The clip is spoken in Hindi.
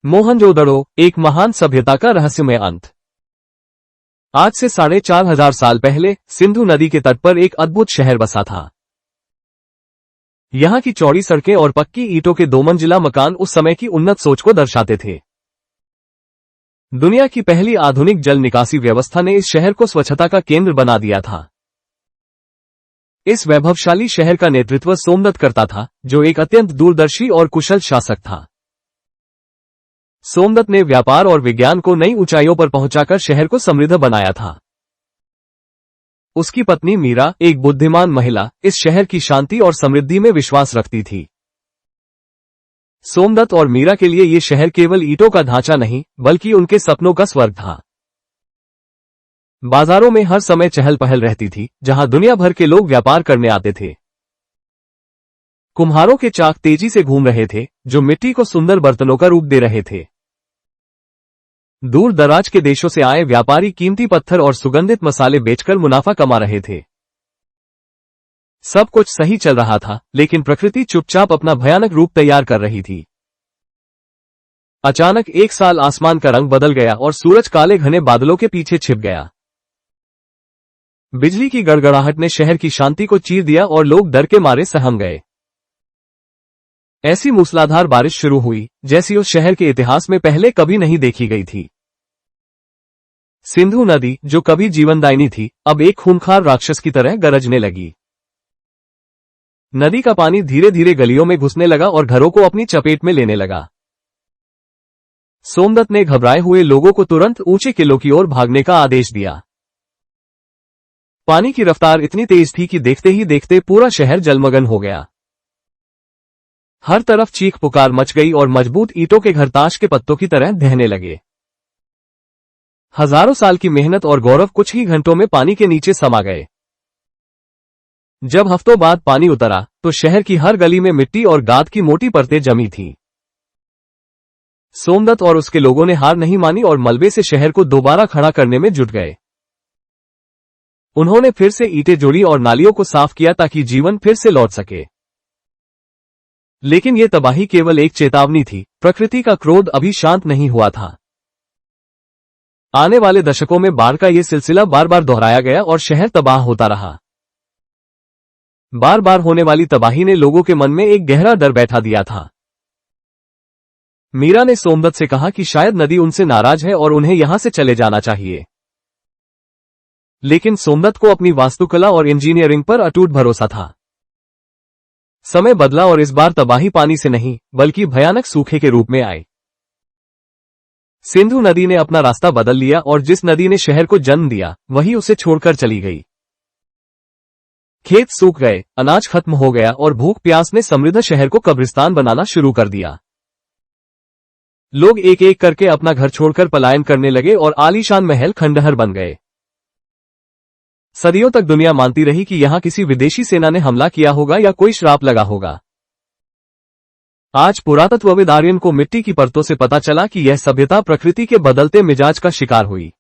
मोहनजोदड़ो, एक महान सभ्यता का रहस्यमय अंत। आज से 4,500 साल पहले सिंधु नदी के तट पर एक अद्भुत शहर बसा था। यहाँ की चौड़ी सड़कें और पक्की ईंटों के 2 मंजिला मकान उस समय की उन्नत सोच को दर्शाते थे। दुनिया की पहली आधुनिक जल निकासी व्यवस्था ने इस शहर को स्वच्छता का केंद्र बना दिया था। इस वैभवशाली शहर का नेतृत्व सोमदत्त करता था, जो एक अत्यंत दूरदर्शी और कुशल शासक था। सोमदत्त ने व्यापार और विज्ञान को नई ऊंचाइयों पर पहुंचाकर शहर को समृद्ध बनाया था। उसकी पत्नी मीरा, एक बुद्धिमान महिला, इस शहर की शांति और समृद्धि में विश्वास रखती थी। सोमदत्त और मीरा के लिए ये शहर केवल ईंटों का ढांचा नहीं, बल्कि उनके सपनों का स्वर्ग था। बाजारों में हर समय चहल पहल रहती थी, जहां दुनिया भर के लोग व्यापार करने आते थे। कुम्हारों के चाक तेजी से घूम रहे थे, जो मिट्टी को सुंदर बर्तनों का रूप दे रहे थे। दूर दराज के देशों से आए व्यापारी कीमती पत्थर और सुगंधित मसाले बेचकर मुनाफा कमा रहे थे। सब कुछ सही चल रहा था, लेकिन प्रकृति चुपचाप अपना भयानक रूप तैयार कर रही थी। अचानक एक साल आसमान का रंग बदल गया और सूरज काले घने बादलों के पीछे छिप गया। बिजली की गड़गड़ाहट ने शहर की शांति को चीर दिया और लोग डर के मारे सहम गए। ऐसी मूसलाधार बारिश शुरू हुई, जैसी उस शहर के इतिहास में पहले कभी नहीं देखी गई थी। सिंधु नदी, जो कभी जीवनदायिनी थी, अब एक खूंखार राक्षस की तरह गरजने लगी। नदी का पानी धीरे धीरे गलियों में घुसने लगा और घरों को अपनी चपेट में लेने लगा। सोमदत्त ने घबराए हुए लोगों को तुरंत ऊंचे किलों की ओर भागने का आदेश दिया। पानी की रफ्तार इतनी तेज थी कि देखते ही देखते पूरा शहर जलमग्न हो गया। हर तरफ चीख पुकार मच गई और मजबूत ईंटों के घर ताश के पत्तों की तरह ढहने लगे। हजारों साल की मेहनत और गौरव कुछ ही घंटों में पानी के नीचे समा गए। जब हफ्तों बाद पानी उतरा, तो शहर की हर गली में मिट्टी और गाद की मोटी परतें जमी थीं। सोमदत्त और उसके लोगों ने हार नहीं मानी और मलबे से शहर को दोबारा खड़ा करने में जुट गए। उन्होंने फिर से ईंटें जोड़ी और नालियों को साफ किया ताकि जीवन फिर से लौट सके। लेकिन यह तबाही केवल एक चेतावनी थी। प्रकृति का क्रोध अभी शांत नहीं हुआ था। आने वाले दशकों में बाढ़ का यह सिलसिला बार बार दोहराया गया और शहर तबाह होता रहा। बार बार होने वाली तबाही ने लोगों के मन में एक गहरा डर बैठा दिया था। मीरा ने सोमदत्त से कहा कि शायद नदी उनसे नाराज है और उन्हें यहां से चले जाना चाहिए। लेकिन सोमदत्त को अपनी वास्तुकला और इंजीनियरिंग पर अटूट भरोसा था। समय बदला और इस बार तबाही पानी से नहीं, बल्कि भयानक सूखे के रूप में आई। सिंधु नदी ने अपना रास्ता बदल लिया और जिस नदी ने शहर को जन्म दिया, वही उसे छोड़कर चली गई। खेत सूख गए, अनाज खत्म हो गया और भूख प्यास ने समृद्ध शहर को कब्रिस्तान बनाना शुरू कर दिया। लोग एक एक करके अपना घर छोड़कर पलायन करने लगे और आलीशान महल खंडहर बन गए। सदियों तक दुनिया मानती रही कि यहां किसी विदेशी सेना ने हमला किया होगा या कोई श्राप लगा होगा। आज पुरातत्वविद आर्यन को मिट्टी की परतों से पता चला कि यह सभ्यता प्रकृति के बदलते मिजाज का शिकार हुई।